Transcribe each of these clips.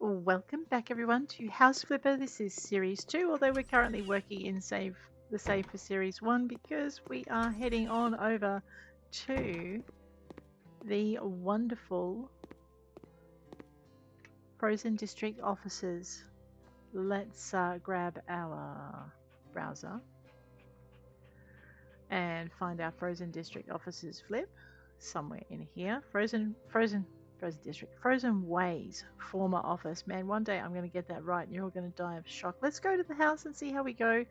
Welcome back, everyone, to House Flipper. This is Series 2, although we're currently working in the save for Series 1 because we are heading on over to the wonderful Frozen District offices. Let's grab our browser and find our Frozen District offices flip somewhere in here. Frozen District, Frozen Ways, former office. Man, one day I'm going to get that right and you're all going to die of shock. Let's go to the house and see how we go.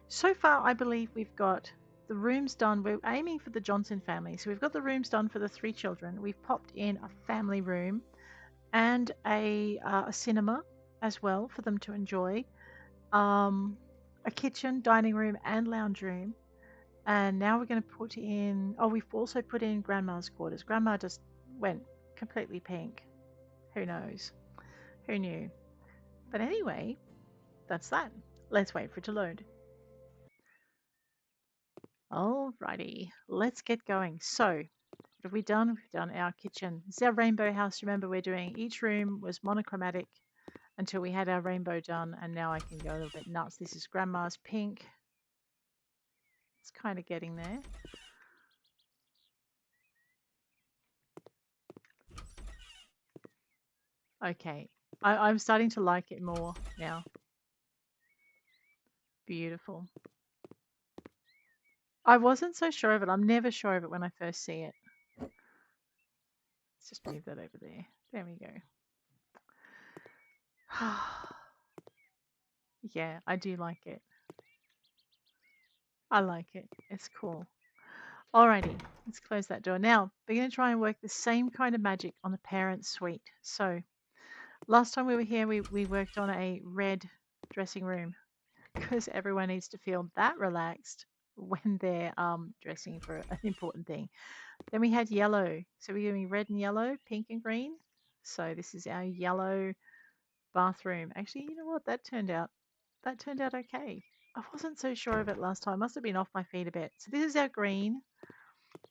So far, I believe we've got the rooms done. We're aiming for the Johnson family. So we've got the rooms done for the 3 children. We've popped in a family room and a cinema as well for them to enjoy. A kitchen, dining room, and lounge room. And now we're going to put in, we've also put in Grandma's quarters. Grandma just went completely pink. Who knows? Who knew? But anyway, that's that. Let's wait for it to load. Alrighty, let's get going. So, what have we done? We've done our kitchen. This is our rainbow house. Remember, we're doing each room was monochromatic until we had our rainbow done, and now I can go a little bit nuts. This is Grandma's pink. It's kind of getting there. Okay, I'm starting to like it more now. Beautiful. I wasn't so sure of it. I'm never sure of it when I first see it. Let's just move that over there. There we go. Yeah, I do like it. I like it. It's cool. Alrighty, let's close that door. Now, we're going to try and work the same kind of magic on the parent suite. So, last time we were here, we worked on a red dressing room because everyone needs to feel that relaxed when they're dressing for an important thing. Then we had yellow. So we're doing red and yellow, pink and green. So this is our yellow bathroom. Actually, you know what? That turned out okay. I wasn't so sure of it last time. Must have been off my feet a bit. So this is our green.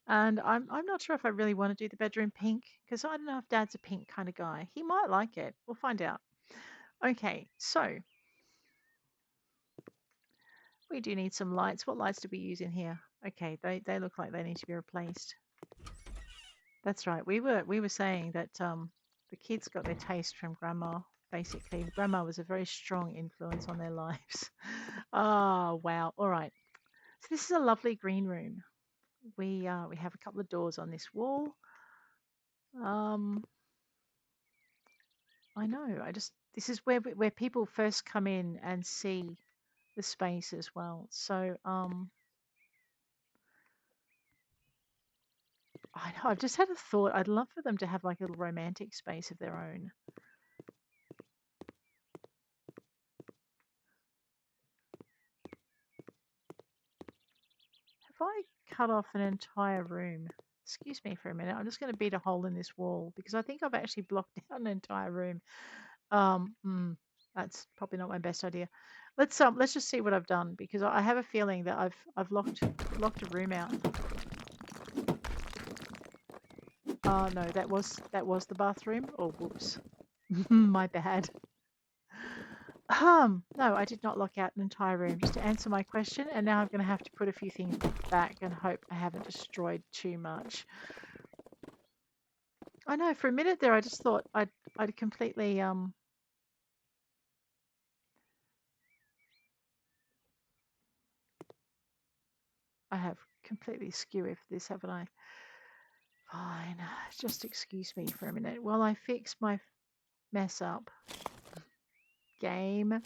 And I'm not sure if I really want to do the bedroom pink because I don't know if Dad's a pink kind of guy. He might like it. We'll find out. Okay, so we do need some lights. What lights do we use in here? Okay, they look like they need to be replaced. That's right. We were saying that the kids got their taste from Grandma. Basically, Grandma was a very strong influence on their lives. Oh wow! All right. So this is a lovely green room. We have a couple of doors on this wall. Um, I know. This is where people first come in and see the space as well. So I know. I've just had a thought. I'd love for them to have like a little romantic space of their own. If I cut off an entire room, excuse me for a minute, I'm just going to beat a hole in this wall because I think I've actually blocked out an entire room. Um, mm, that's probably not my best idea. Let's just see what I've done because I have a feeling that I've locked a room out. Oh no, that was the bathroom. Oh whoops, my bad. No, I did not lock out an entire room. Just to answer my question, and now I'm going to have to put a few things back and hope I haven't destroyed too much. I know for a minute there, I just thought I'd completely I have completely skewered this, haven't I? Fine, just excuse me for a minute while I fix my mess up. Game.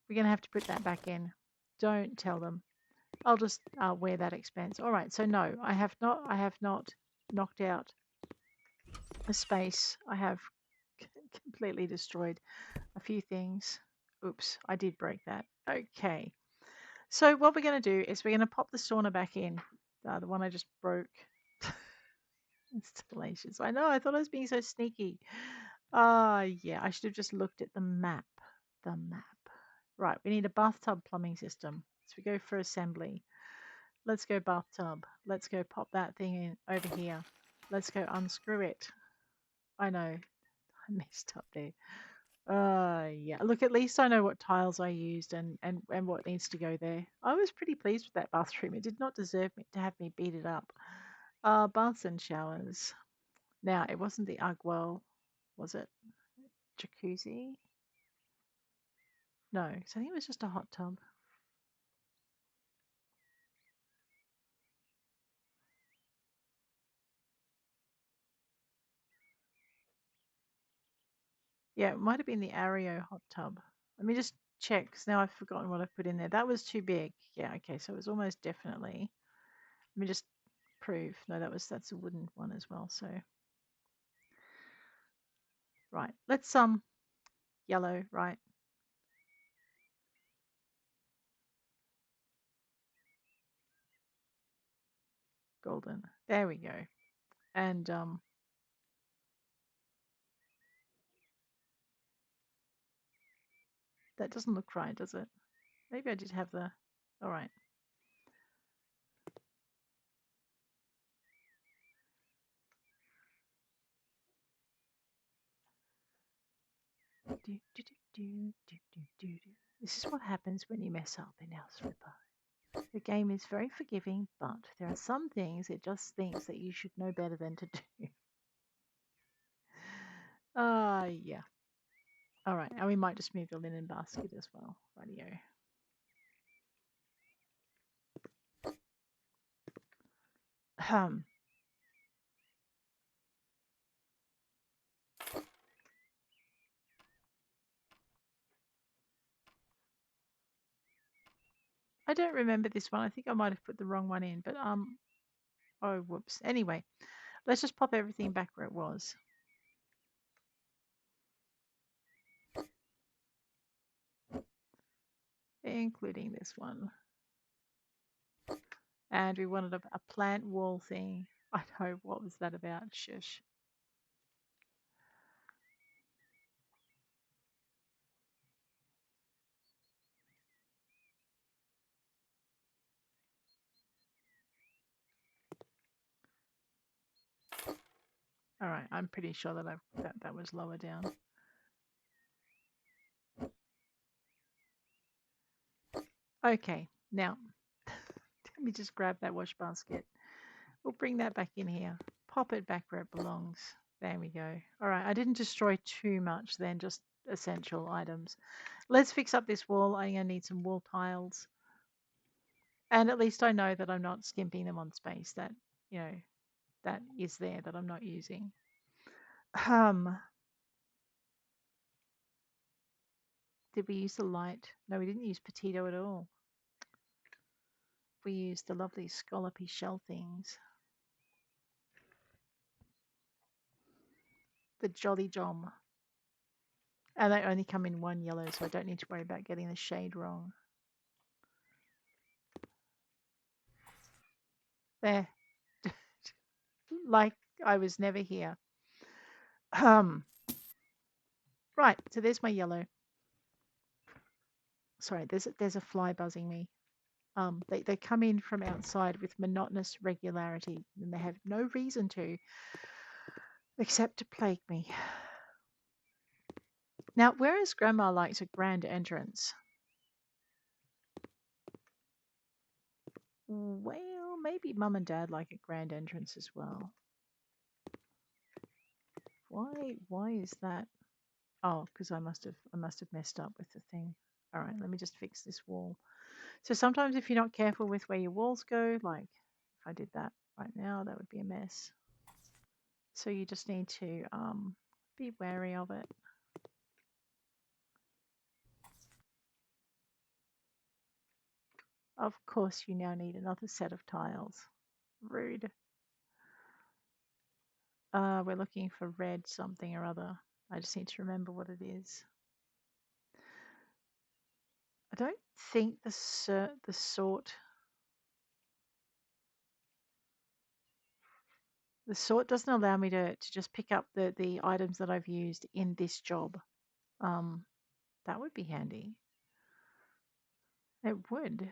We're gonna have to put that back in. Don't tell them. I'll just wear that expense. All right. So no, I have not knocked out a space. I have completely destroyed a few things. Oops, I did break that. Okay. So what we're going to do is we're going to pop the sauna back in, the one I just broke. Installations. I know, I thought I was being so sneaky. Yeah, I should have just looked at the map. The map. Right, we need a bathtub plumbing system. So we go for assembly. Let's go bathtub. Let's go pop that thing in over here. Let's go unscrew it. I know, I messed up there. Yeah. Look, at least I know what tiles I used and what needs to go there. I was pretty pleased with that bathroom. It did not deserve me to have me beat it up. Baths and showers. Now, it wasn't the Ugwell, was it? Jacuzzi? No, so I think it was just a hot tub. Yeah, it might have been the Ario hot tub. Let me just check, 'cause now I've forgotten what I put in there. That was too big. Yeah, okay, so it was almost definitely. Let me just prove. No, that's a wooden one as well. So right, let's yellow, right? Golden. There we go. And that doesn't look right, does it? Maybe I did have the. All right. This is what happens when you mess up in House Flipper. The game is very forgiving, but there are some things it just thinks that you should know better than to do. Yeah. All right, and we might just move the linen basket as well. Radio. I don't remember this one. I think I might have put the wrong one in, but oh whoops. Anyway, let's just pop everything back where it was, including this one. And we wanted a plant wall thing. I know, what was that about? Shush. All right, I'm pretty sure that was lower down. Okay, now let me just grab that wash basket. We'll bring that back in here. Pop it back where it belongs. There we go. All right, I didn't destroy too much then, just essential items. Let's fix up this wall. I'm going to need some wall tiles. And at least I know that I'm not skimping them on space that, you know, that is there that I'm not using. Did we use the light? No, we didn't use Petito at all. We used the lovely scallopy shell things. The Jolly Jom. And they only come in one yellow, so I don't need to worry about getting the shade wrong. There. Like I was never here. Right, so there's my yellow. Sorry, there's a fly buzzing me. They come in from outside with monotonous regularity, and they have no reason to, except to plague me. Now, whereas Grandma likes a grand entrance, well, maybe Mum and Dad like a grand entrance as well. Why is that? Oh, because I must have messed up with the thing. All right, let me just fix this wall. So sometimes if you're not careful with where your walls go, like if I did that right now, that would be a mess. So you just need to be wary of it. Of course, you now need another set of tiles. Rude. We're looking for red something or other. I just need to remember what it is. I don't think the sort doesn't allow me to just pick up the items that I've used in this job. That would be handy. It would.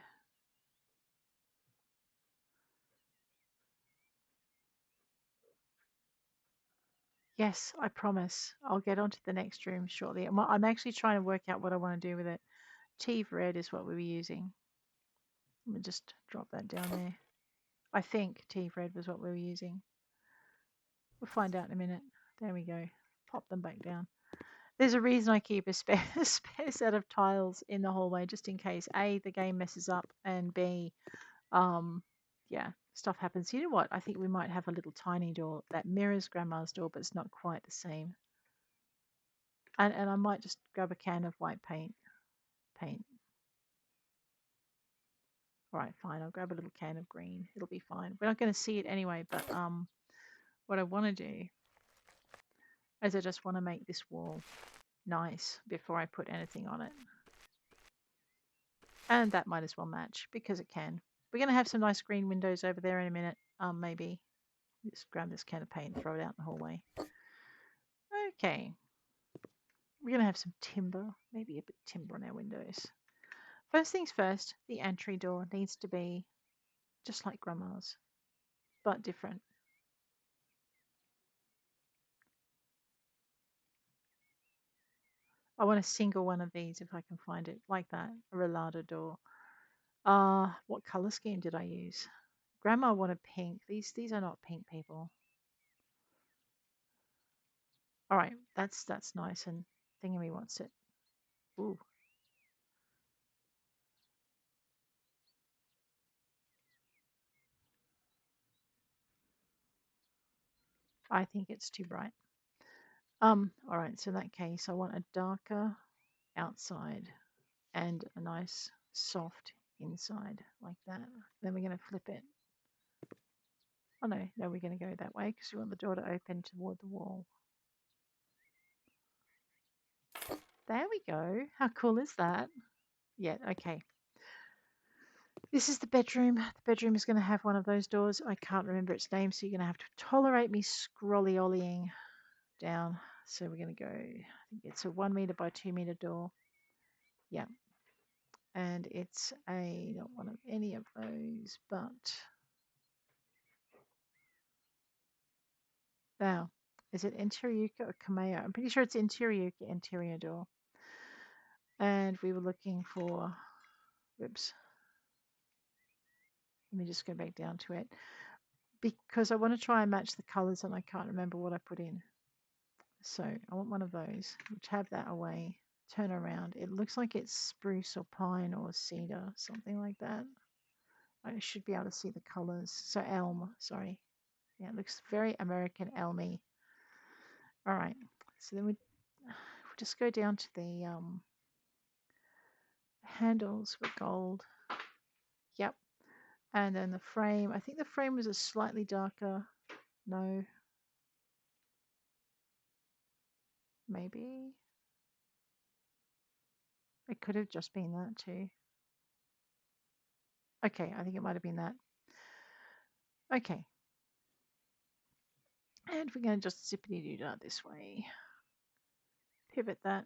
Yes, I promise. I'll get onto the next room shortly. I'm actually trying to work out what I want to do with it. Tea red is what we were using. Let me just drop that down there. I think tea red was what we were using. We'll find out in a minute. There we go. Pop them back down. There's a reason I keep a spare, a spare set of tiles in the hallway just in case A, the game messes up, and B, yeah, stuff happens. You know what? I think we might have a little tiny door that mirrors Grandma's door, but it's not quite the same. And I might just grab a can of white paint. All right, fine. I'll grab a little can of green. It'll be fine. We're not going to see it anyway, but what I want to do is I just want to make this wall nice before I put anything on it. And that might as well match because it can. We're going to have some nice green windows over there in a minute. Maybe just grab this can of paint and throw it out in the hallway. Okay. We're going to have some timber, maybe a bit of timber on our windows. First things first, the entry door needs to be just like Grandma's, but different. I want a single one of these if I can find it, like that, a rollado door. What color scheme did I use? Grandma wanted pink. These are not pink, people. All right, that's nice, and Thingamy wants it. Ooh, I think it's too bright. All right, so in that case, I want a darker outside and a nice soft inside, like that. Then we're going to flip it. Oh no, we're going to go that way because we want the door to open toward the wall. There we go. How cool is that? Yeah, okay. This is the bedroom. The bedroom is going to have one of those doors. I can't remember its name, so you're going to have to tolerate me scrolly-ollying down. So we're going to go, I think it's a 1 meter by 2 meter door. Yeah. And it's not one of any of those, but now, is it Interiuka or Kameo? I'm pretty sure it's Interiuka interior door. And we were looking for, whoops. Let me just go back down to it. Because I want to try and match the colors and I can't remember what I put in. So I want one of those. We'll tab that away, turn around. It looks like it's spruce or pine or cedar, something like that. I should be able to see the colors. So elm, sorry. Yeah, it looks very American elmy. All right. So then we just go down to the handles with gold. Yep. And then the frame. I think the frame was a slightly darker. No. Maybe. It could have just been that too. Okay, I think it might have been that. Okay. And we're going to just zippity doo dah this way. Pivot that.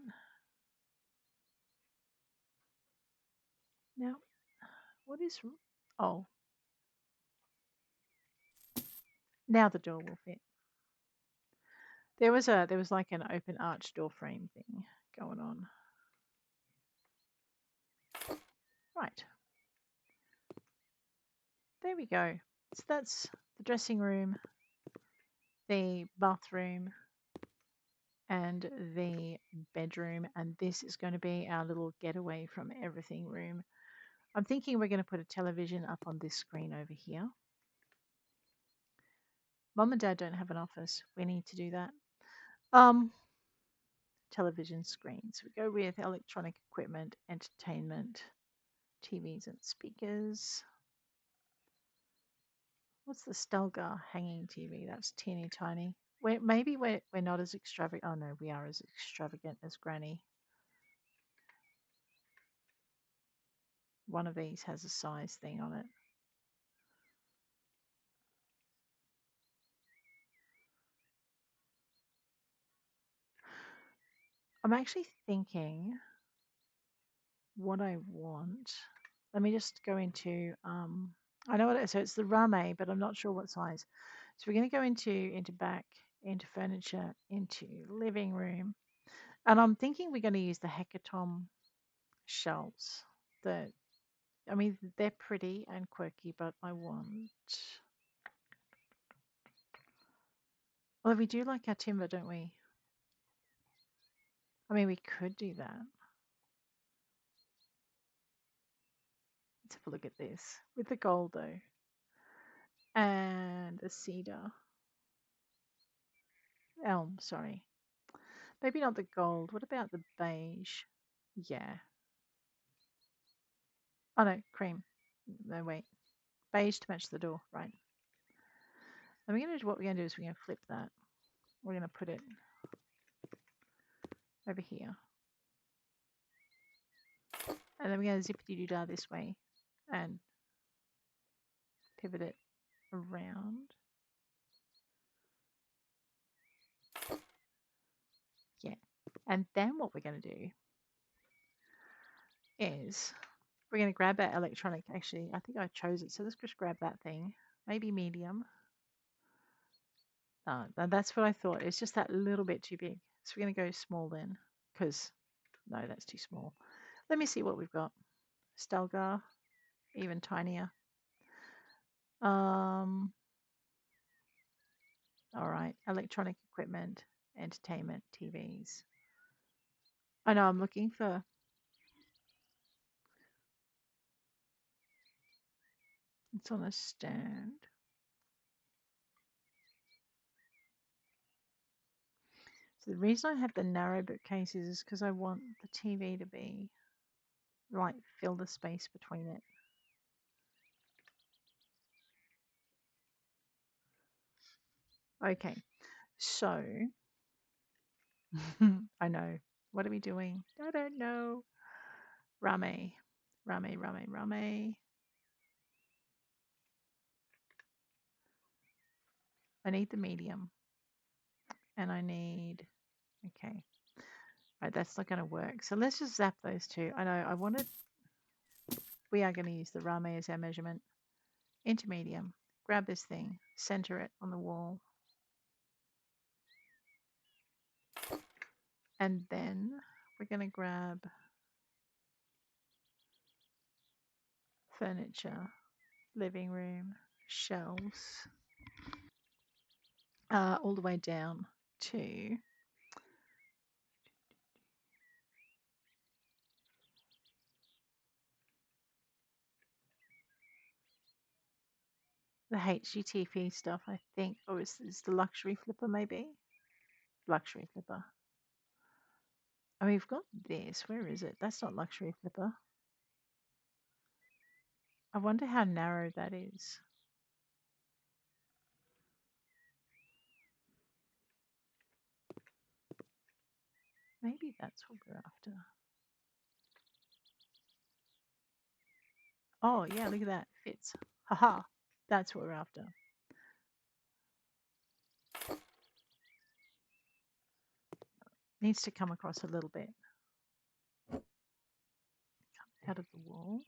Now, what is. Oh. Now the door will fit. There was like an open arch door frame thing going on. Right. There we go. So that's the dressing room, the bathroom, and the bedroom. And this is going to be our little getaway from everything room. I'm thinking we're going to put a television up on this screen over here. Mom and Dad don't have an office. We need to do that. Television screens. We go with electronic equipment, entertainment, TVs and speakers. What's the Stelgar hanging TV? That's teeny tiny. Maybe we're not as extravagant. Oh no, we are as extravagant as Granny. One of these has a size thing on it. I'm actually thinking what I want. Let me just go into I know what it is. So it's the Rame, but I'm not sure what size. So we're going to go into back into furniture, into living room. And I'm thinking we're going to use the Hecatomb shelves. The, I mean, they're pretty and quirky, but I want. Well, we do like our timber, don't we? I mean, we could do that. Let's have a look at this with the gold though, and the cedar elm. Sorry, maybe not the gold. What about the beige? Yeah. Oh no, cream. No wait, beige to match the door. Right. And we're gonna do what we're gonna do is we're gonna flip that. We're gonna put it over here, and then we're gonna zippity doo dah this way, and pivot it around. Yeah. And then what we're gonna do is we're going to grab that electronic. Actually, I think I chose it. So let's just grab that thing. Maybe medium. That's what I thought. It's just that little bit too big. So we're going to go small then. Because, no, that's too small. Let me see what we've got. Stelgar, even tinier. All right. Electronic equipment, entertainment, TVs. I know, I'm looking for... It's on a stand. So the reason I have the narrow bookcases is because I want the TV to be like fill the space between it. Okay, so I know. What are we doing? I don't know. Rame, rame. I need the medium, and I need. Okay, right. That's not going to work. So let's just zap those two. I know. I wanted. We are going to use the rame as our measurement. Into medium. Grab this thing. Center it on the wall. And then we're going to grab furniture, living room, shelves, all the way down to the HGTV stuff, I think. Or is the luxury flipper maybe? Luxury flipper. Oh, we've got this. Where is it? That's not luxury flipper. I wonder how narrow that is. Maybe that's what we're after. Oh, yeah, look at that. Fits. Haha. That's what we're after. Needs to come across a little bit. Out of the wall.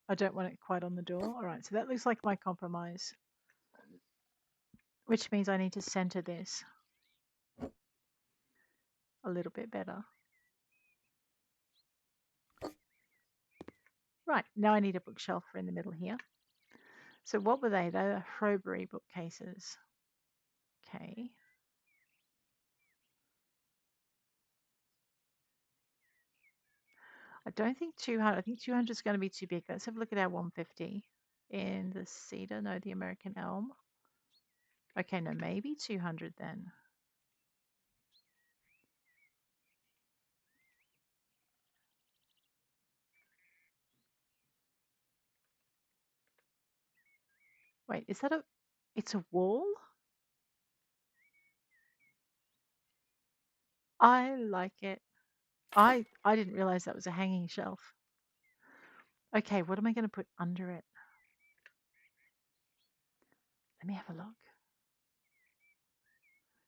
I don't want it quite on the door. All right, so that looks like my compromise. Which means I need to center this a little bit better. Right, now I need a bookshelf for in the middle here. So what were they? They were Hrowbury bookcases. Okay. I don't think 200. I think 200 is going to be too big. Let's have a look at our 150 in the cedar. No, the American elm. Okay, no, maybe 200 then. Wait, is that a... It's a wall? I like it. I didn't realize that was a hanging shelf. Okay, what am I going to put under it? Let me have a look.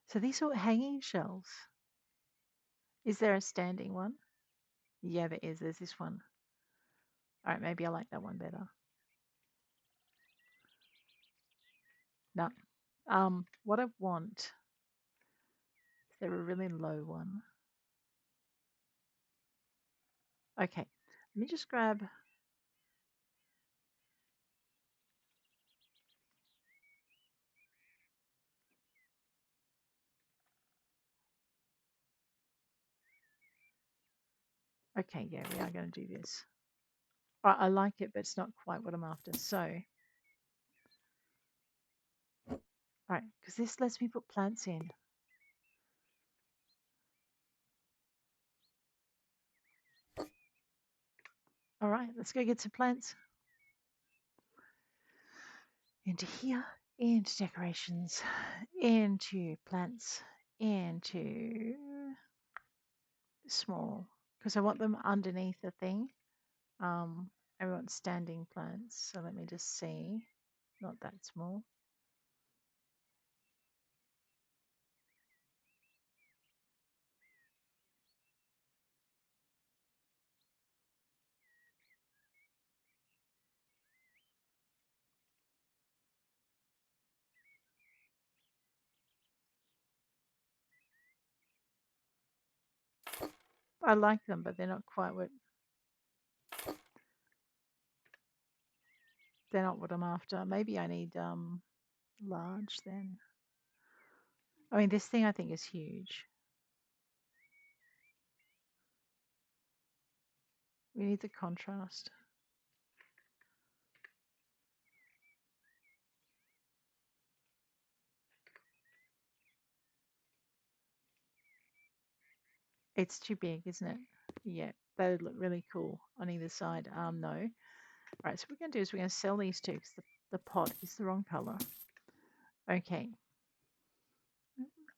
So these are hanging shelves. Is there a standing one? Yeah, there is. There's this one. All right, maybe I like that one better. No. What I want, is there a really low one? Okay, let me just grab. Okay, yeah, we are going to do this. I like it, but it's not quite what I'm after. So, all right, because this lets me put plants in. All right, let's go get some plants. Into here, into decorations, into plants, into small, because I want them underneath the thing. I want standing plants. So let me just see. Not that small. I like them, but they're not quite what they're not what I'm after. Maybe I need large then. I mean, this thing I think is huge. We need the contrast. It's too big, isn't it? Yeah, that would look really cool on either side. No. All right, so what we're going to do is we're going to sell these two because the pot is the wrong color. Okay.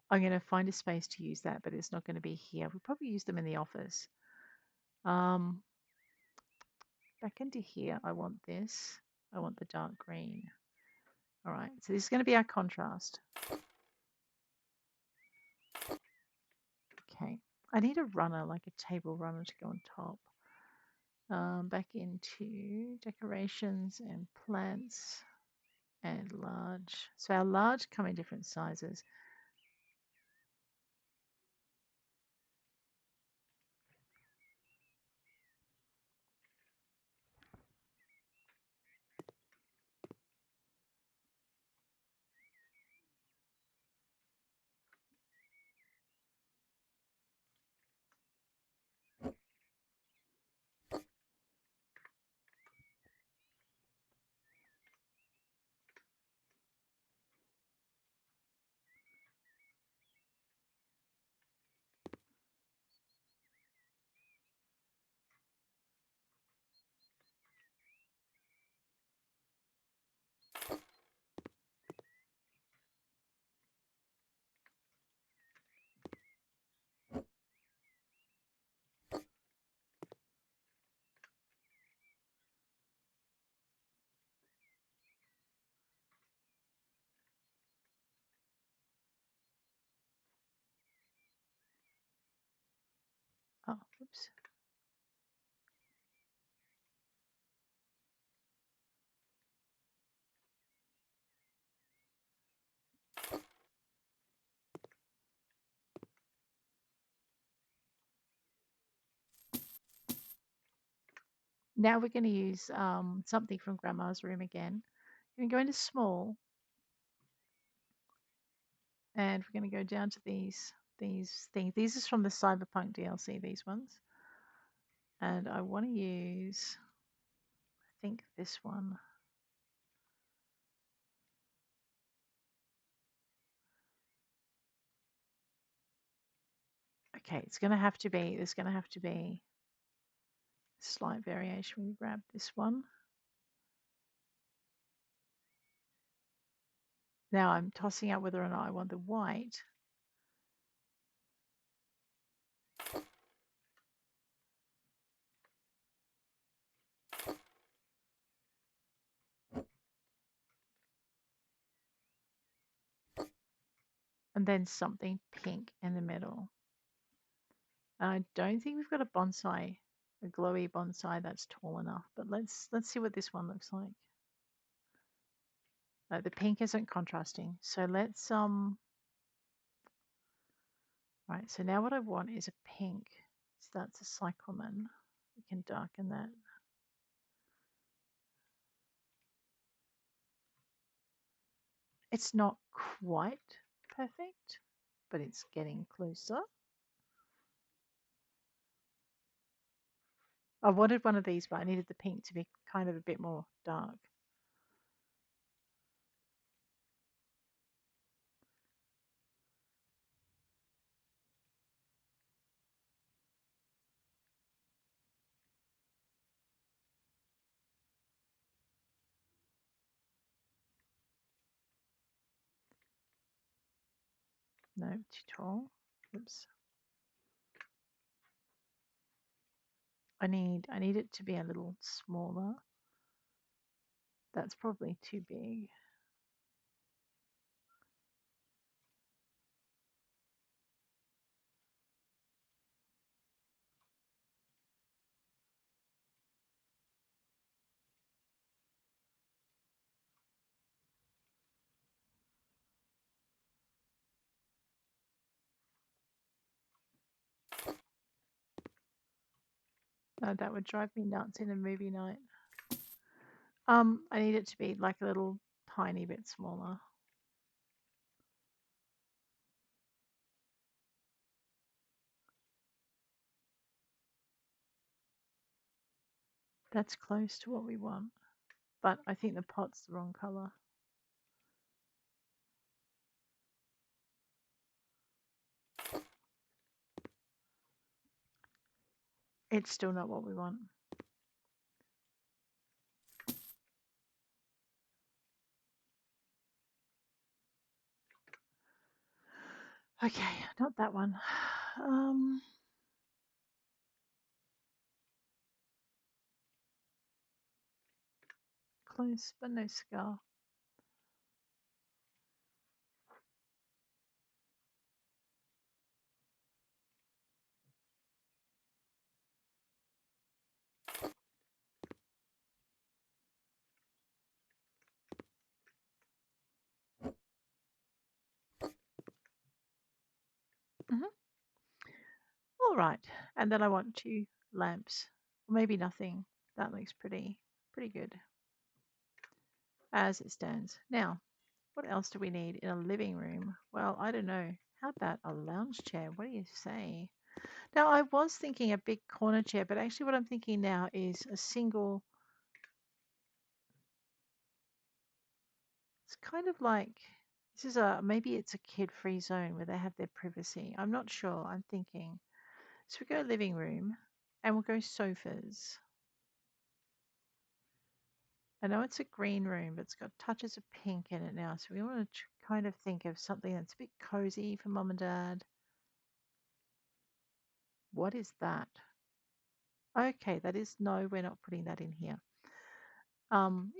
I'm going to find a space to use that, but it's not going to be here. We'll probably use them in the office. Back into here, I want this. I want the dark green. All right, so this is going to be our contrast. Okay, I need a runner, like a table runner to go on top. Back into decorations and plants and large. So our large come in different sizes. Oh, oops. Now we're going to use something from Grandma's room again. We're going to go into small, and we're going to go down to these things. These is from the Cyberpunk DLC. These ones, and I want to use, I think this one. Okay, it's going to have to be. There's going to have to be a slight variation. We grab this one. Now I'm tossing out whether or not I want the white. And then something pink in the middle. I don't think we've got a bonsai, a glowy bonsai that's tall enough, but let's see what this one looks like. No, the pink isn't contrasting. So let's right, so now what I want is a pink. So that's a cyclamen. We can darken that. It's not quite perfect, but it's getting closer. I wanted one of these, but I needed the pink to be kind of a bit more dark. No, too tall. Oops. I need it to be a little smaller. That's probably too big. No, that would drive me nuts in a movie night. I need it to be like a little tiny bit smaller. That's close to what we want, but I think the pot's the wrong color. It's still not what we want. Okay, not that one. Close, but no scar. All right, and then I want 2 lamps, or maybe nothing. That looks pretty good as it stands. Now, what else do we need in a living room? Well, I don't know. How about a lounge chair? What do you say? Now, I was thinking a big corner chair, but actually, what I'm thinking now is a single. It's kind of like this is maybe it's a kid-free zone where they have their privacy. I'm not sure. I'm thinking. So we go living room, and we'll go sofas. I know it's a green room, but it's got touches of pink in it now. So we want to kind of think of something that's a bit cozy for mum and dad. What is that? Okay, that is no, we're not putting that in here.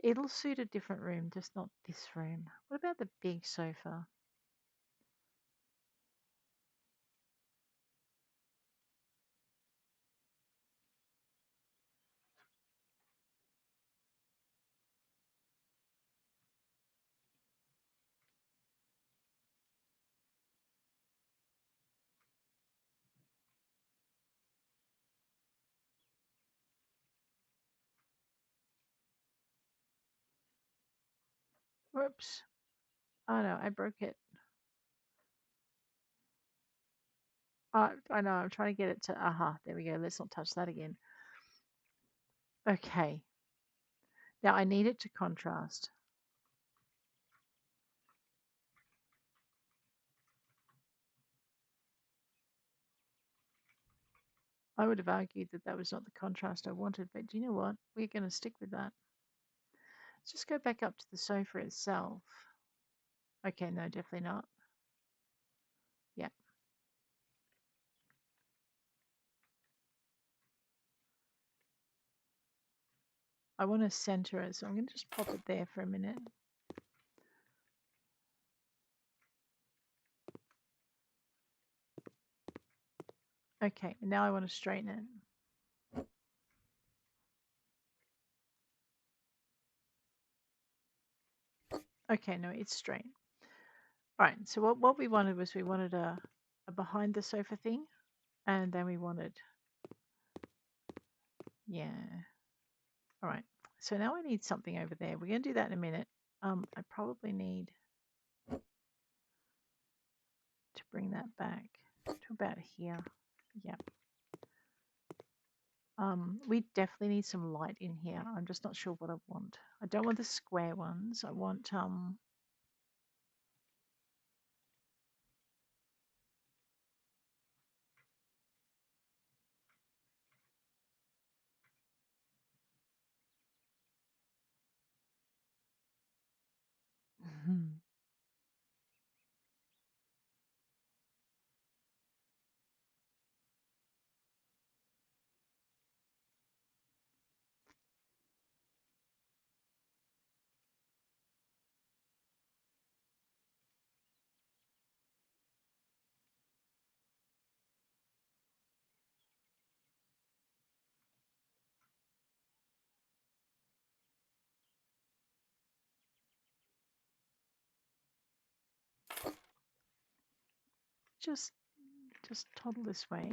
It'll suit a different room, just not this room. What about the big sofa? Whoops. Oh no, I broke it. I know, I'm trying to get it to, aha, there we go. Let's not touch that again. Okay. Now I need it to contrast. I would have argued that that was not the contrast I wanted, but do you know what? We're going to stick with that. Let's just go back up to the sofa itself. Okay, no, definitely not. Yeah. I want to center it, so I'm going to just pop it there for a minute. Okay, and now I want to straighten it. Okay, no, it's straight. All right, so what we wanted was we wanted a behind the sofa thing, and then we wanted, yeah. All right, so now I need something over there. We're going to do that in a minute. I probably need to bring that back to about here. Yeah. We definitely need some light in here. I'm just not sure what I want. I don't want the square ones. I want just toddle this way.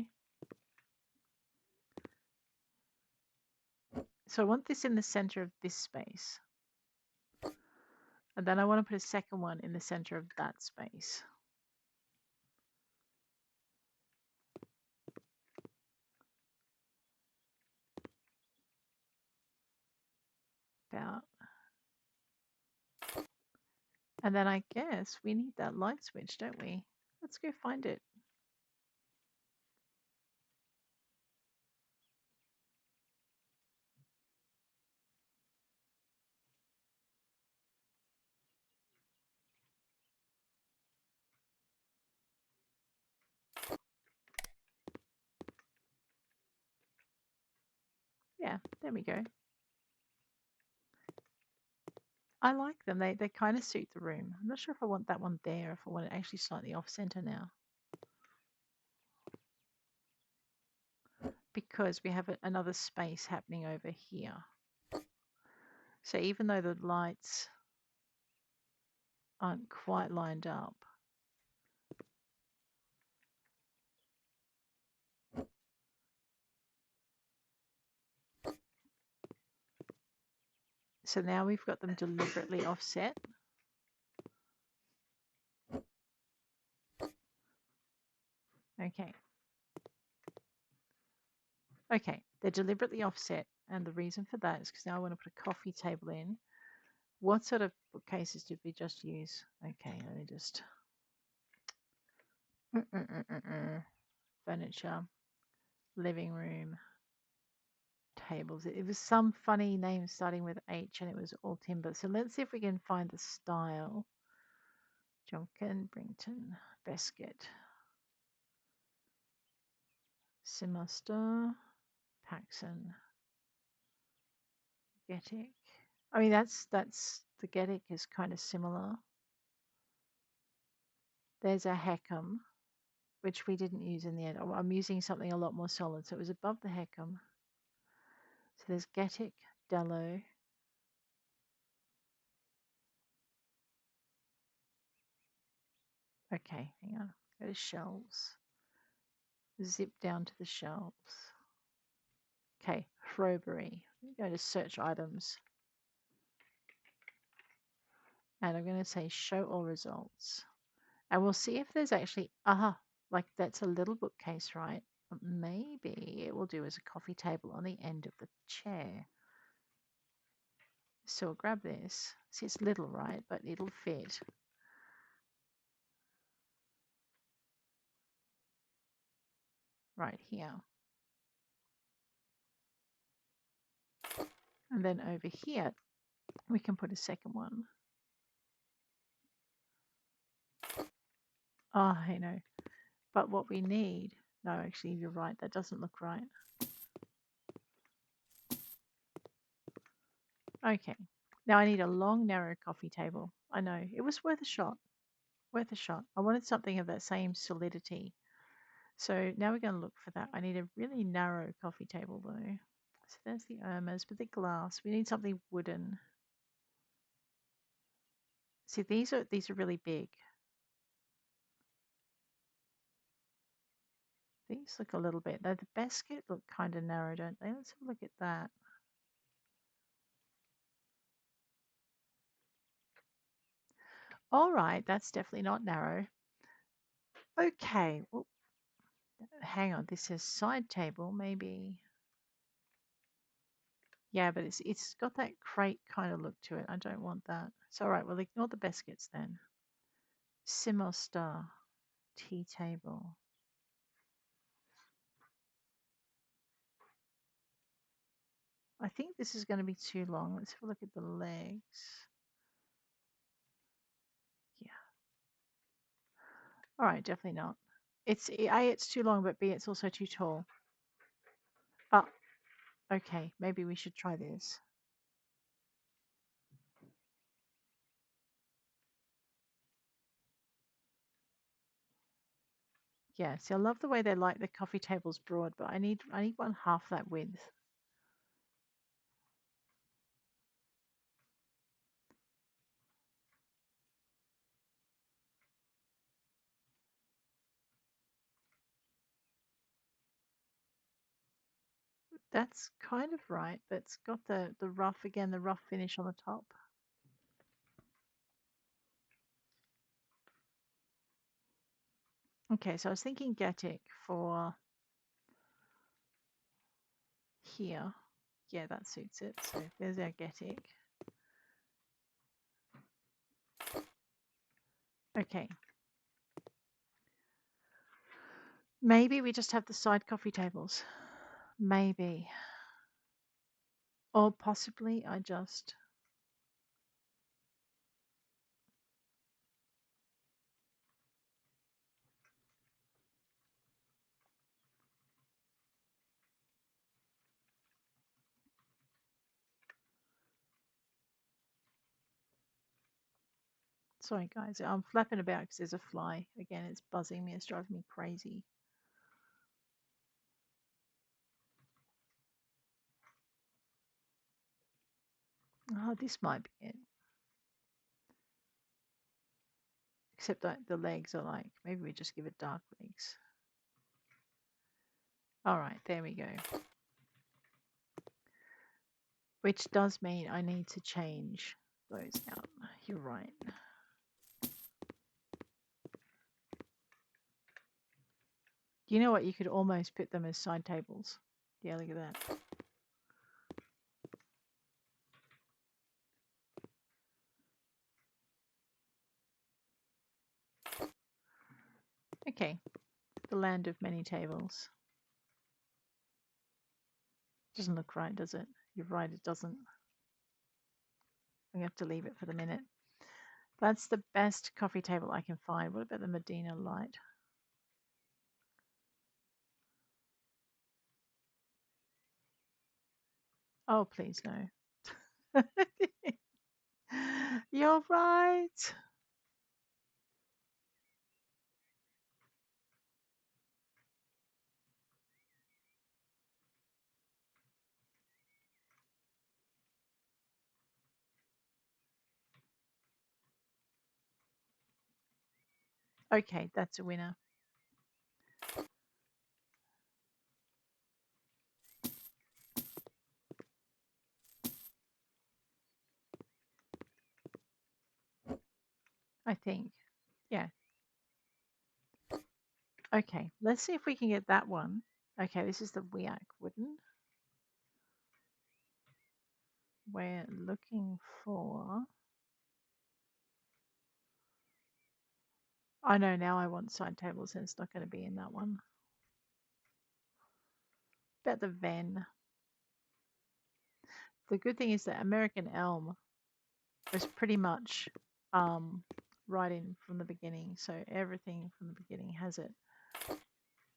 So I want this in the center of this space. And then I want to put a second one in the center of that space. About. And then I guess we need that light switch, don't we? Let's go find it. Yeah, there we go. I like them. They kind of suit the room. I'm not sure if I want that one there, if I want it actually slightly off center now. Because we have another space happening over here. So even though the lights aren't quite lined up, so now we've got them deliberately offset. Okay. Okay, they're deliberately offset, and the reason for that is because now I want to put a coffee table in. What sort of bookcases did we just use? Okay, let me just furniture, living room, tables. It was some funny name starting with H, and it was all timber. So let's see if we can find the style. Jonkin, Brington, Besket, Simuster, Paxson, Getic. I mean, that's the Getic is kind of similar. There's a Heckham, which we didn't use in the end. I'm using something a lot more solid, so it was above the Heckham. So there's Getic, Dello. Okay, hang on. Go to shelves. Zip down to the shelves. Okay, Frobury. Go to search items. And I'm going to say show all results. And we'll see if there's actually, like that's a little bookcase, right? But maybe it will do as a coffee table on the end of the chair. So I'll grab this. See, it's little, right? But it'll fit. Right here. And then over here, we can put a second one. Oh, I know. But what we need, no, actually, you're right. That doesn't look right. Okay. Now I need a long, narrow coffee table. I know. It was worth a shot. Worth a shot. I wanted something of that same solidity. So now we're going to look for that. I need a really narrow coffee table though. So there's the Irmas, but the glass. We need something wooden. See, these are really big. These look a little bit. Though the basket look kind of narrow, don't they? Let's have a look at that. All right, that's definitely not narrow. Okay, well, hang on. This says side table, maybe. Yeah, but it's got that crate kind of look to it. I don't want that. It's all right. We'll ignore the baskets then. Simo star, tea table. I think this is going to be too long. Let's have a look at the legs. Yeah. All right, definitely not. It's A, it's too long, but B, it's also too tall. Oh, okay. Maybe we should try this. Yeah, see, I love the way they like the coffee tables broad, but I need one half that width. That's kind of right, but it's got the rough again, the rough finish on the top. Okay, so I was thinking Gatic for here. Yeah, that suits it. So there's our Gatic. Okay. Maybe we just have the side coffee tables. Maybe. Or possibly I just... Sorry, guys. I'm flapping about because there's a fly. Again, it's buzzing me. It's driving me crazy. Oh, this might be it. Except that the legs are like, maybe we just give it dark legs. All right, there we go. Which does mean I need to change those out. You're right. You know what? You could almost put them as side tables. Yeah, look at that. Okay, the land of many tables. Doesn't look right, does it? You're right, it doesn't. I'm going to have to leave it for the minute. That's the best coffee table I can find. What about the Medina Light? Oh, please no. You're right. Okay, that's a winner. I think. Yeah. Okay, let's see if we can get that one. Okay, this is the WIAC wooden. We're looking for... I know now I want side tables and it's not going to be in that one. About the Ven. The good thing is that American Elm was pretty much right in from the beginning. So everything from the beginning has it.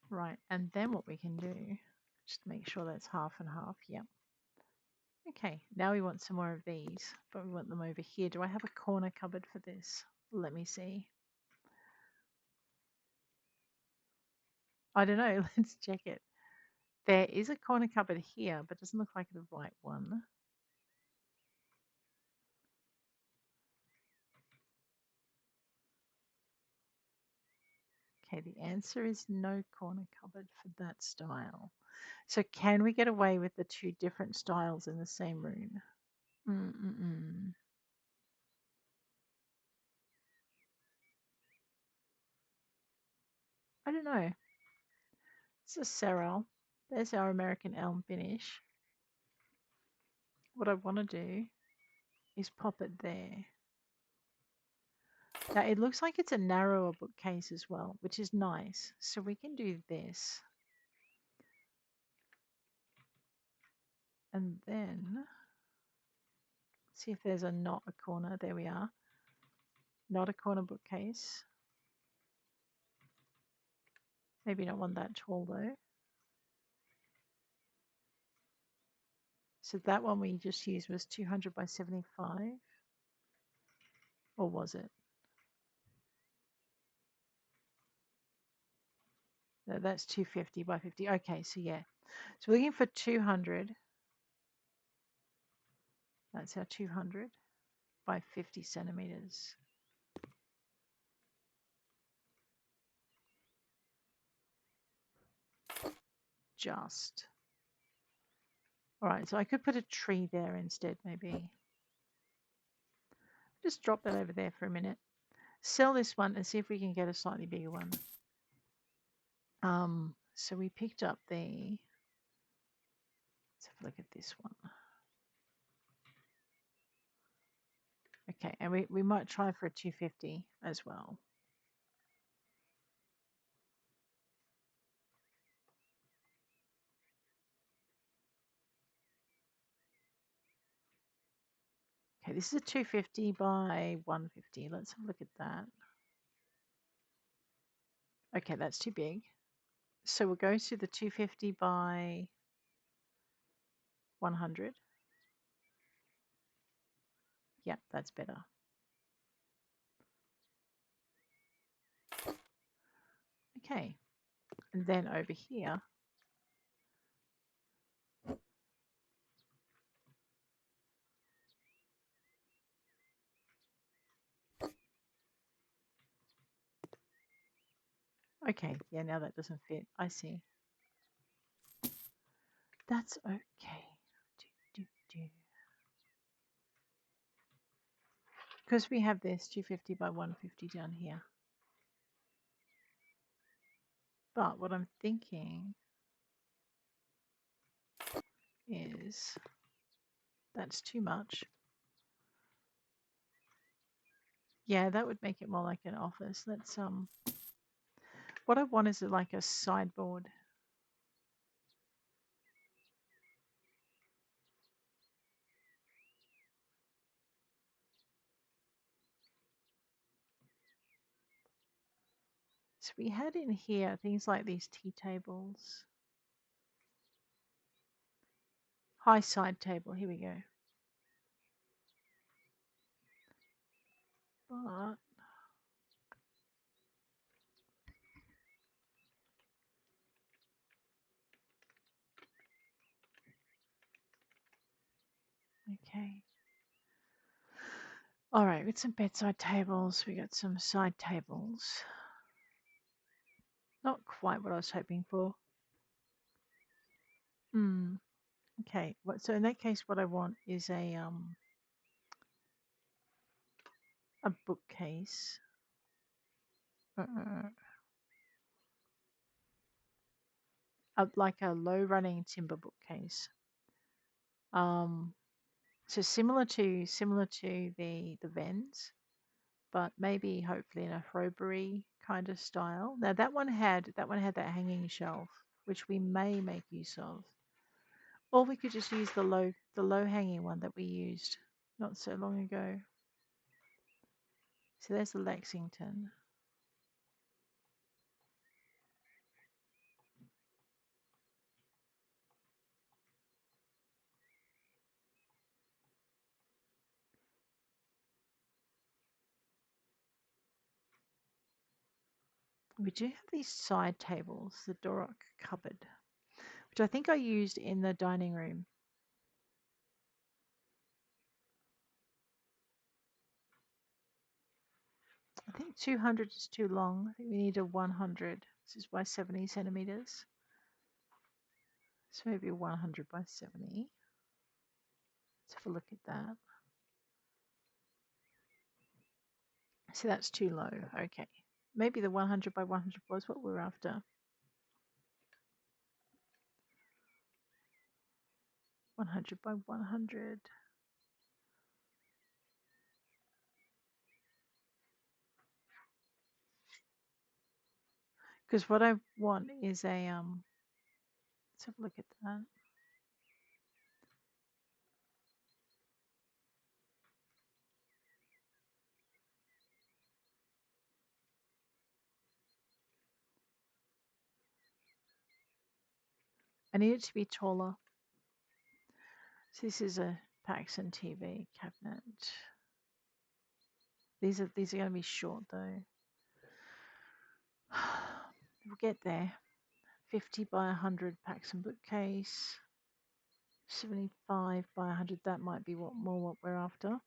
Right, and then what we can do, just make sure that's half and half. Yep. Okay, now we want some more of these, but we want them over here. Do I have a corner cupboard for this? Let me see. I don't know. Let's check it. There is a corner cupboard here, but it doesn't look like the right one. Okay, the answer is no corner cupboard for that style. So can we get away with the two different styles in the same room? Mm-mm-mm. I don't know. It's a Serral. There's our American elm finish. What I want to do is pop it there. Now it looks like it's a narrower bookcase as well, which is nice. So we can do this. And then see if there's not a corner. There we are. Not a corner bookcase. Maybe not one that tall though. So that one we just used was 200 by 75. Or was it? No, that's 250 by 50. Okay, so yeah. So we're looking for 200. That's our 200 by 50 centimeters. Just. All right, so I could put a tree there instead, maybe. Just drop that over there for a minute. Sell this one and see if we can get a slightly bigger one. So we picked up the, let's have a look at this one. Okay, and we might try for a 250 as well. Okay, this is a 250 by 150. Let's have a look at that. Okay, that's too big. So we'll go to the 250 by 100. Yeah, that's better. Okay, and then over here, okay, yeah, now that doesn't fit. I see. That's okay. Because we have this 250 by 150 down here. But what I'm thinking is that's too much. Yeah, that would make it more like an office. Let's what I want is like a sideboard. So we had in here things like these tea tables. High side table, here we go. But okay. All right, with some bedside tables, we got some side tables. Not quite what I was hoping for. Okay. So in that case, what I want is a bookcase. Like a low running timber bookcase. So similar to the Vens, but maybe hopefully in a Frobury kind of style. Now that one had that hanging shelf, which we may make use of. Or we could just use the low hanging one that we used not so long ago. So there's the Lexington. We do have these side tables, the Doroc cupboard, which I think I used in the dining room. I think 200 is too long. I think we need a 100. This is by 70 centimeters. So maybe 100 by 70. Let's have a look at that. So that's too low. Okay. Maybe the 100 by 100 was what we're after. 100 by 100. Because what I want is a let's have a look at that. I need it to be taller. So this is a Paxson TV cabinet. These are going to be short though. We'll get there. 50 by 100 Paxson bookcase. 75 by 100. That might be what we're after.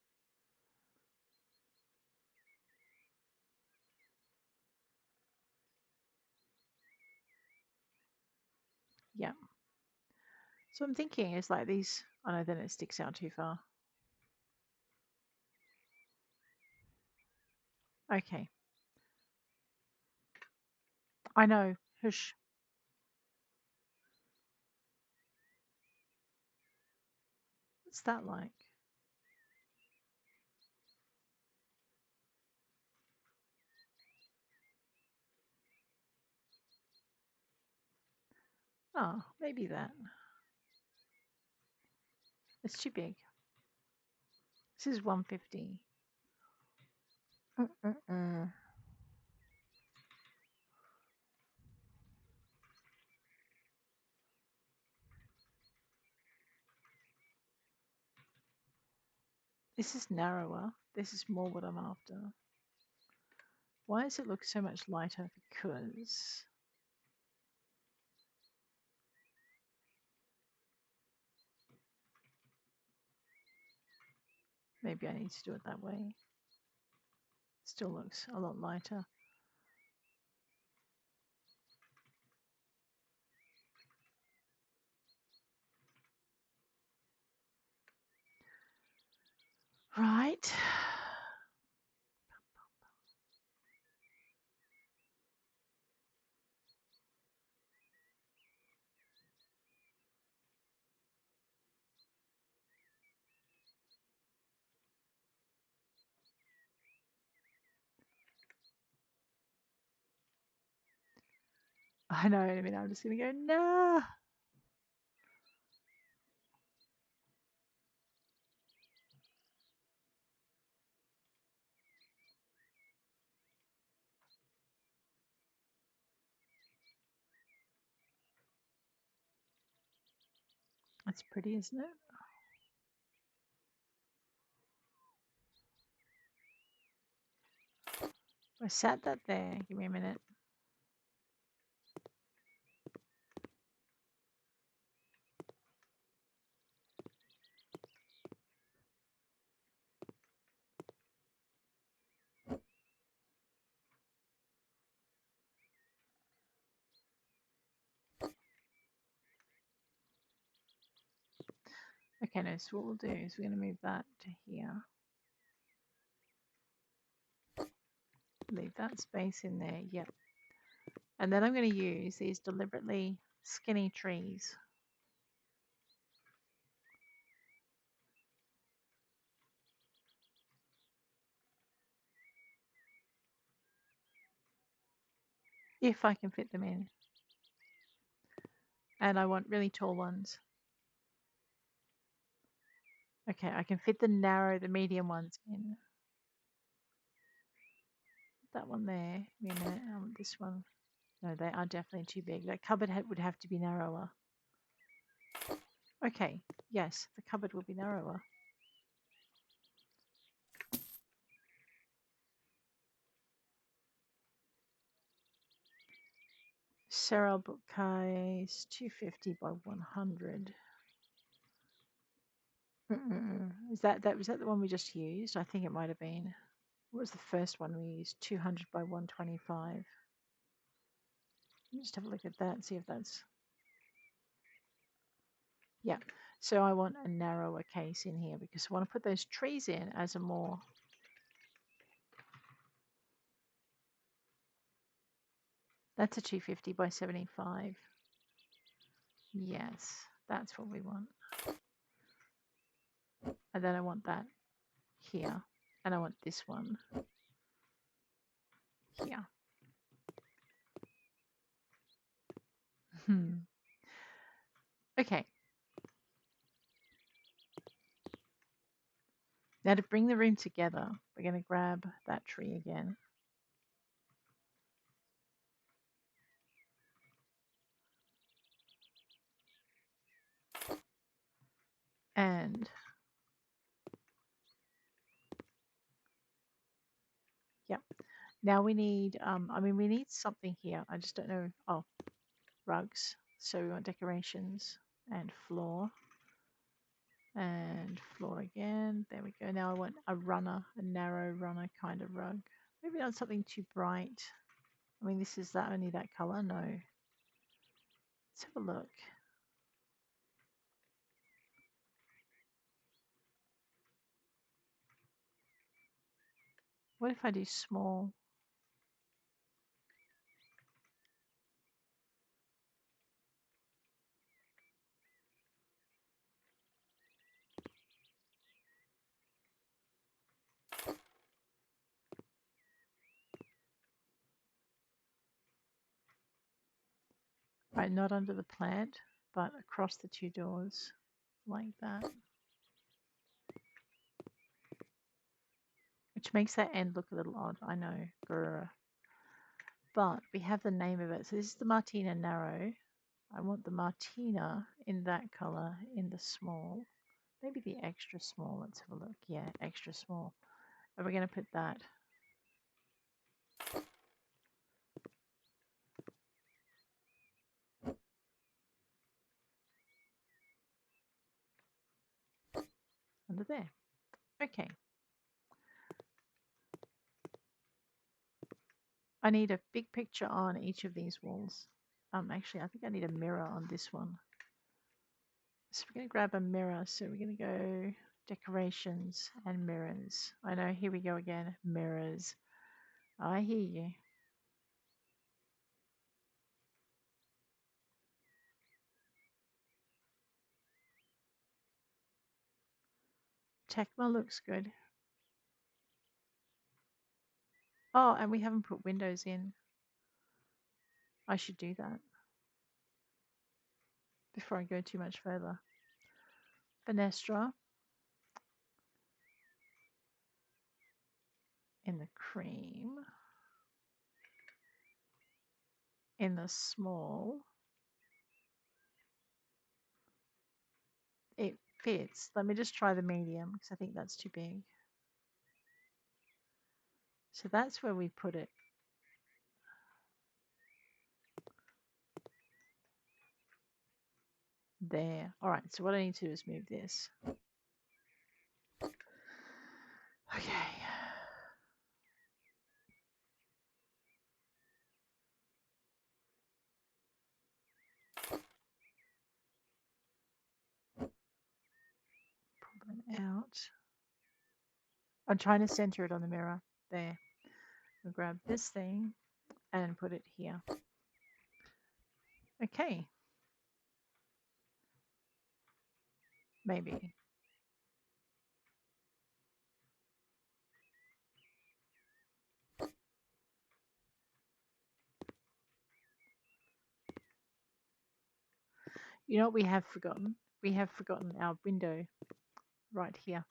Yeah. So I'm thinking it's like these. I know then it sticks out too far. Okay. I know. Hush. What's that like? Oh, maybe that. It's too big. This is 150. This is narrower. This is more what I'm after. Why does it look so much lighter? Because maybe I need to do it that way. Still looks a lot lighter. Right. I know. I mean, I'm just going to go, nah. That's pretty, isn't it? I sat that there. Give me a minute. Okay, no, so what we'll do is we're going to move that to here. Leave that space in there, yep. And then I'm going to use these deliberately skinny trees. If I can fit them in. And I want really tall ones. Okay, I can fit the medium ones in. That one there. Give me a minute. I want this one. No, they are definitely too big. That cupboard would have to be narrower. Okay, yes, the cupboard will be narrower. Serral bookcase, 250 by 100. Was that the one we just used? I think it might have been. What was the first one we used? 200 by 125. Let me just have a look at that and see if that's... Yeah. So I want a narrower case in here because I want to put those trees in as a more... That's a 250 by 75. Yes, that's what we want. And then I want that here. And I want this one here. Okay. Now to bring the room together, we're going to grab that tree again. And yeah, now we need, we need something here. I just don't know. Oh, rugs. So we want decorations and floor again. There we go. Now I want a runner, a narrow runner kind of rug. Maybe not something too bright. I mean, this is that only that color? No. Let's have a look. What if I do small? Right, not under the plant, but across the two doors, like that. Which makes that end look a little odd, I know. Grr. But we have the name of it. So this is the Martina Narrow. I want the Martina in that color in the small. Maybe the extra small. Let's have a look. Yeah, extra small. And we're going to put that under there. Okay. I need a big picture on each of these walls. Actually, I think I need a mirror on this one. So we're going to grab a mirror. So we're going to go decorations and mirrors. I know, here we go again. Mirrors. I hear you. Tecma looks good. Oh, and we haven't put windows in. I should do that before I go too much further. Fenestra in the cream. In the small. It fits. Let me just try the medium because I think that's too big. So that's where we put it. There. All right, so what I need to do is move this. Okay. Pull them out. I'm trying to center it on the mirror. There. We'll grab this thing and put it here. Okay. Maybe. You know what we have forgotten? We have forgotten our window right here.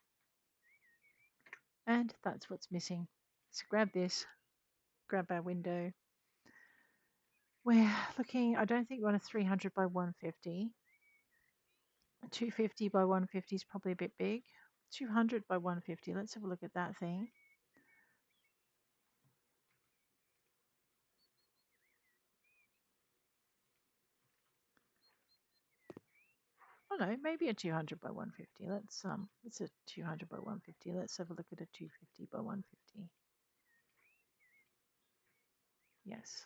And that's what's missing. So grab this, grab our window. We're looking, I don't think we want a 300 by 150. 250 by 150 is probably a bit big. 200 by 150, let's have a look at that thing. Oh no, maybe a 200 by 150. Let's a 200 by 150. Let's have a look at a 250 by 150. Yes.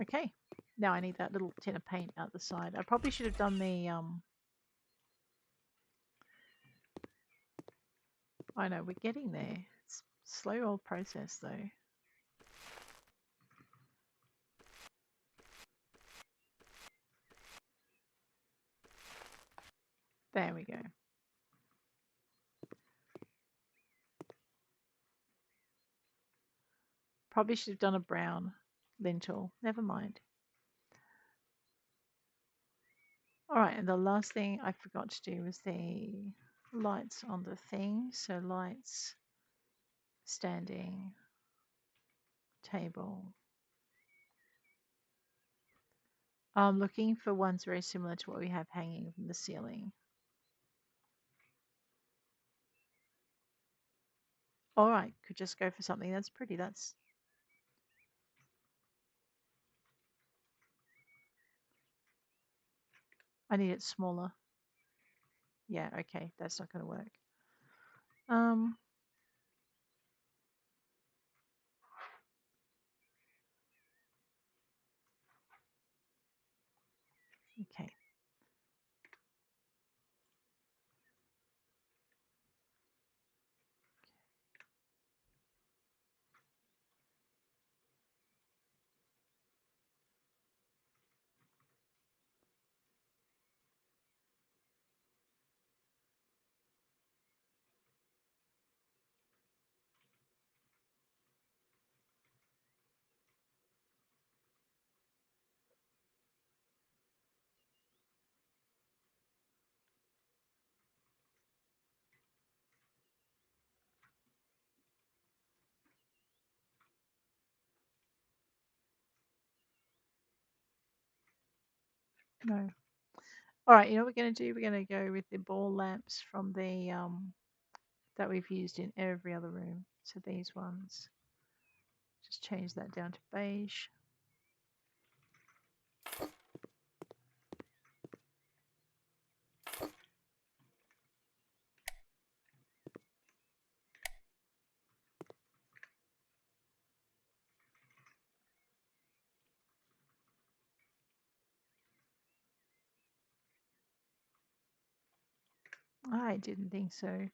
Okay. Now I need that little tin of paint out the side. I probably should have done the I know we're getting there. It's a slow old process though. There we go. Probably should have done a brown lintel. Never mind. All right, and the last thing I forgot to do was the lights on the thing. So lights, standing, table. I'm looking for ones very similar to what we have hanging from the ceiling. All right, could just go for something that's pretty. I need it smaller. Yeah, okay, that's not going to work. Okay. No. All right, you know what we're going to do? We're going to go with the ball lamps from the that we've used in every other room. So these ones. Just change that down to beige. I didn't think so.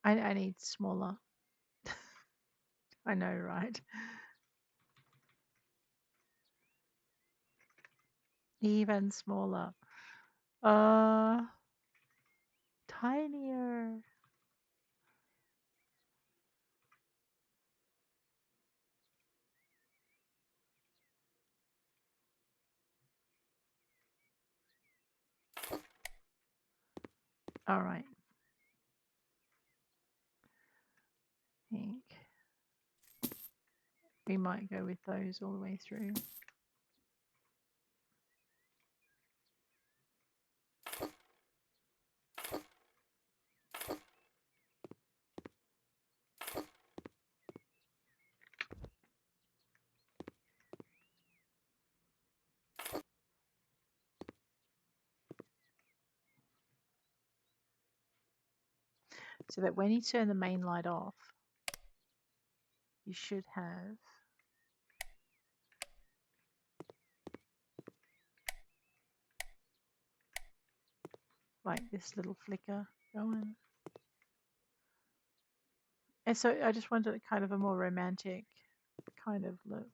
I need smaller. I know, right? Even smaller. Uh, tinier. All right. Pink. We might go with those all the way through. So that when you turn the main light off, you should have like this little flicker going. And so I just wanted kind of a more romantic kind of look.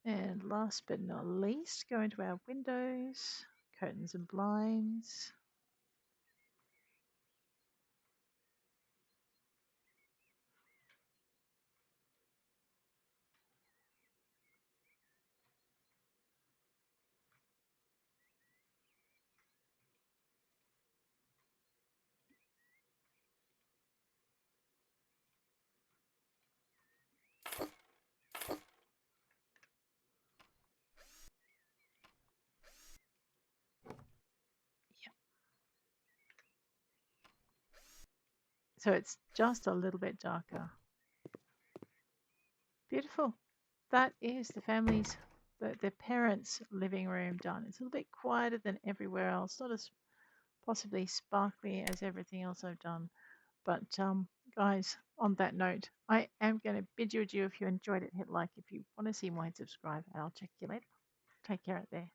And last but not least, go into our windows, curtains and blinds. So it's just a little bit darker. Beautiful. That is the family's, the parents' living room done. It's a little bit quieter than everywhere else, not as possibly sparkly as everything else I've done. But guys, on that note, I am going to bid you adieu. If you enjoyed it, hit like. If you want to see more, hit subscribe, and I'll check you later. Take care out there.